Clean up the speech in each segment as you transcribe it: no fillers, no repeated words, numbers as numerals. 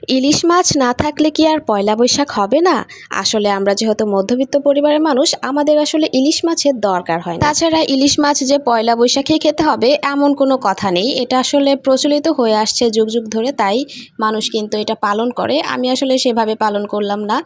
ইলিশ মাছ না থাকলে কি আর পয়লা বৈশাখ হবে না? আসলে আমরা যেহেতু মধ্যবিত্ত পরিবারের মানুষ, আমাদের আসলে ইলিশ মাছের দরকার হয় না। তাছাড়া ইলিশ মাছ যে পয়লা বৈশাখেই খেতে হবে এমন কোনো কথা নেই। এটা আসলে প্রচলিত হয়ে আসছে যুগ যুগ ধরে, তাই মানুষ কিন্তু এটা পালন করে। আমি আসলে সেভাবে পালন করলাম না।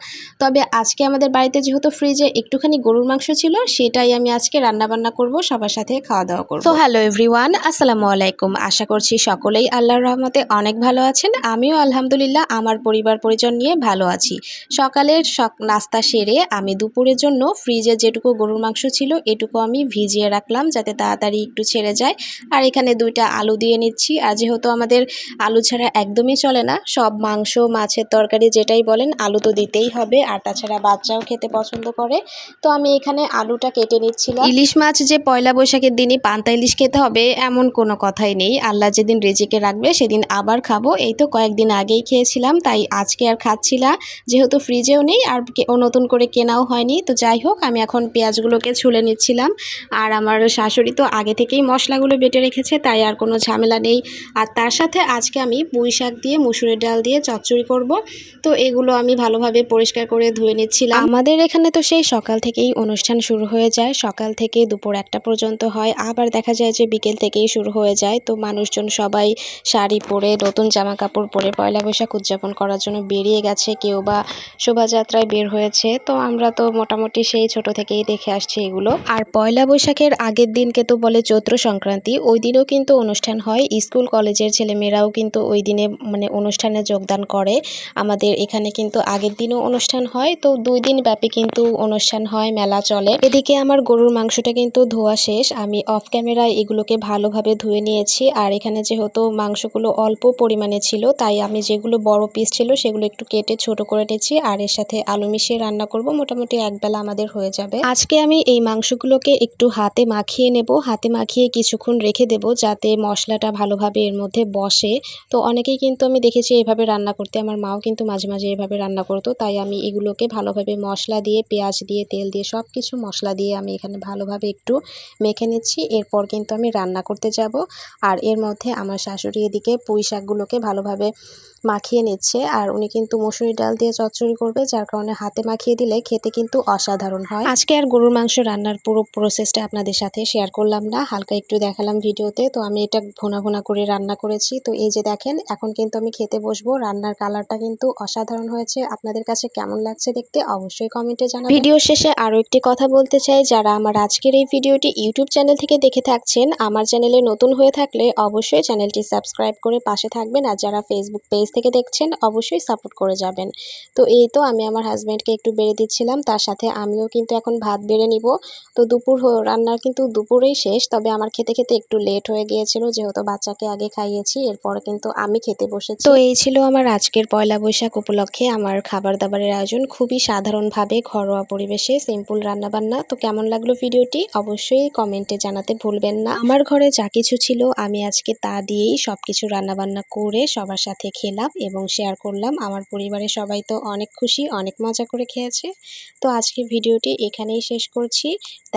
তবে আজকে আমাদের বাড়িতে যেহেতু ফ্রিজে একটুখানি গরুর মাংস ছিল, সেটাই আমি আজকে রান্নাবান্না করব, সবার সাথে খাওয়া দাওয়া করব। তো হ্যালো এভরিওয়ান, আসসালামু আলাইকুম। আশা করছি সকলেই আল্লাহর রহমতে অনেক ভালো আছেন। আমিও আলহামদুলিল্লাহ আমার পরিবার পরিজন নিয়ে ভালো আছি। সকালের নাস্তা সেরে আমি দুপুরের জন্য ফ্রিজে যেটুকু গরুর মাংস ছিল এটুকু আমি ভিজিয়ে রাখলাম, যাতে তাড়াতাড়ি একটু ছেড়ে যায়। আর এখানে 2টা আলু দিয়ে নিচ্ছি। আর যেহেতু আমাদের আলু ছাড়া একদমই চলে না, সব মাংস মাছের তরকারি যেটাই বলেন আলু তো দিতেই হবে। আর তাছাড়া বাচ্চাও খেতে পছন্দ করে, তো আমি এখানে আলুটা কেটে নিচ্ছিলাম। ইলিশ মাছ যে পয়লা বৈশাখের দিনই পান্তা ইলিশ খেতে হবে এমন কোনো কথাই নেই। আল্লাহ যেদিন রিজিকে রাখবে সেদিন আবার খাবো। এই তো কয়েকদিন আগেই খেয়েছিলাম, তাই আজকে আর খাচ্ছি না, যেহেতু ফ্রিজেও নেই আর নতুন করে কেনাও হয়নি। তো যাই হোক, আমি এখন পেঁয়াজগুলোকে ছুলে নিচ্ছিলাম। আর আমার শাশুড়ি তো আগে থেকেই মশলাগুলো বেটে রেখেছে, তাই আর কোনো ঝামেলা নেই। আর তার সাথে আজকে আমি পুঁই শাক দিয়ে মুসুরির ডাল দিয়ে চচ্চড়ি করব। তো এগুলো আমি ভালোভাবে পরিষ্কার করে ধুয়ে নিচ্ছিলাম। আমাদের এখানে তো সেই সকাল থেকেই অনুষ্ঠান শুরু হয়ে যায়, সকাল থেকে দুপুর 1টা পর্যন্ত হয়, আবার দেখা যায় যে বিকেল থেকেই শুরু হয়ে যায়। তো মানুষজন সবাই শাড়ি পরে নতুন জামা কাপড় পরে পয়লা বৈশাখ উদযাপন করার জন্য বেরিয়ে গেছে, কেউ বা শোভাযাত্রায় বের হয়েছে। তো আমরা তো মোটামুটি সেই ছোট থেকেই দেখে আসছি এগুলো। আর পয়লা বৈশাখের আগের দিনকে তো বলে চৈত্র সংক্রান্তি, ওই দিনও কিন্তু অনুষ্ঠান হয়। স্কুল কলেজের ছেলেমেয়েরাও কিন্তু ওই দিনে অনুষ্ঠানে যোগদান করে। আমাদের এখানে কিন্তু আগের দিনও অনুষ্ঠান হয়, তো 2 দিন ব্যাপী কিন্তু অনুষ্ঠান হয়, মেলা চলে। এদিকে আমার গরুর মাংসটা কিন্তু ধোয়া শেষ, আমি অফ ক্যামেরায় এগুলোকে ভালোভাবে ধুয়ে নিয়েছি। আর এখানে যেহেতু মাংসগুলো অল্প পরিমাণে ছিল, তাই আমি যেগুলো বড় পিস ছিল সেগুলো একটু কেটে ছোট করে নিয়েছি। আর এর সাথে আলু মিশিয়ে রান্না করব, মোটামুটি একবেলা আমাদের হয়ে যাবে। আজকে আমি এই মাংসগুলোকে একটু হাতে মাখিয়ে নেব, হাতে মাখিয়ে কিছুক্ষণ রেখে দেব, যাতে মশলাটা ভালোভাবে এর মধ্যে বসে। তো অনেকেই কিন্তু আমি দেখেছি এভাবে রান্না করতে, আমার মাও কিন্তু মাঝে মাঝে এভাবে রান্না করতো। তাই আমি এগুলোকে ভালোভাবে মশলা দিয়ে, পেঁয়াজ দিয়ে, তেল দিয়ে, সব কিছু মশলা দিয়ে আমি এখানে ভালোভাবে একটু মেখে নিচ্ছি। এরপর কিন্তু আমি রান্না করতে যাব। আর এর মধ্যে আমার শাশুড়ি এদিকে পুঁই শাকগুলোকে ভালোভাবে মাখিয়ে নিচ্ছে। আর উনি কিন্তু মসুরি ডাল দিয়ে চচ্চড়ি করবে, যার কারণে হাতে মাখিয়ে দিলে খেতে কিন্তু অসাধারণ হয়। আজকে আর গরুর মাংস রান্নার পুরো প্রসেসটা আপনাদের সাথে শেয়ার করলাম না, হালকা একটু দেখালাম ভিডিওতে। তো আমি এটা ভুনা ভুনা করে রান্না করেছি। তো এই যে দেখেন, এখন কিন্তু আমি খেতে বসবো। রান্নার কালারটা কিন্তু অসাধারণ হয়েছে। আপনাদের কাছে কেমন লাগছে দেখতে অবশ্যই কমেন্টে জানাবেন। ভিডিও শেষে আরও একটি কথা বলতে চাই, যারা আমার আজকের এই ভিডিওটি ইউটিউব চ্যানেল থেকে দেখে থাকছেন, আমার চ্যানেলে নতুন হয়ে থাকলে অবশ্যই চ্যানেলটি সাবস্ক্রাইব করে পাশে থাকবেন। আর যারা ফেসবুক পেজ থেকে দেখছেন অবশ্যই সাপোর্ট করে যাবেন। তো এই তো আমি আমার হাজব্যান্ডকে একটু বেড়ে দিচ্ছিলাম, তার সাথে আমিও কিন্তু এখন ভাত বেড়ে নিব। তো রান্নার কিন্তু দুপুরেই শেষ, তবে আমার খেতে খেতে একটু লেট হয়ে গিয়েছিল, যেহেতু বাচ্চাকে আগে খাইয়েছি, এরপরে কিন্তু আমি খেতে বসেছি। তো এই ছিল আমার আজকের পয়লা বৈশাখ উপলক্ষে আমার খাবার দাবারের আয়োজন, খুবই সাধারণভাবে ঘরোয়া পরিবেশে সিম্পল রান্নাবান্না। তো কেমন লাগলো ভিডিওটি অবশ্যই কমেন্টে জানাতে ভুলবেন না। আমার ঘরে যা কিছু ছিল আমি আজকে তা দিয়েই সবকিছু রান্নাবান্না করে সবার সাথে খেলাম এবং শেয়ার করলাম। আমার পরিবারের সবাই তো অনেক খুশি, অনেক মজা করে খেয়েছে। তো আজকে ভিডিওটি এখানেই শেষ করছি।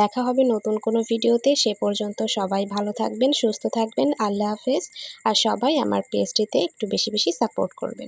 দেখা হবে নতুন কোনো ভিডিওতে। সে পর্যন্ত সবাই ভালো থাকবেন, সুস্থ থাকবেন। আল্লাহ হাফেজ। আর সবাই আমার পেজটিতে একটু বেশি বেশি সাপোর্ট করবেন।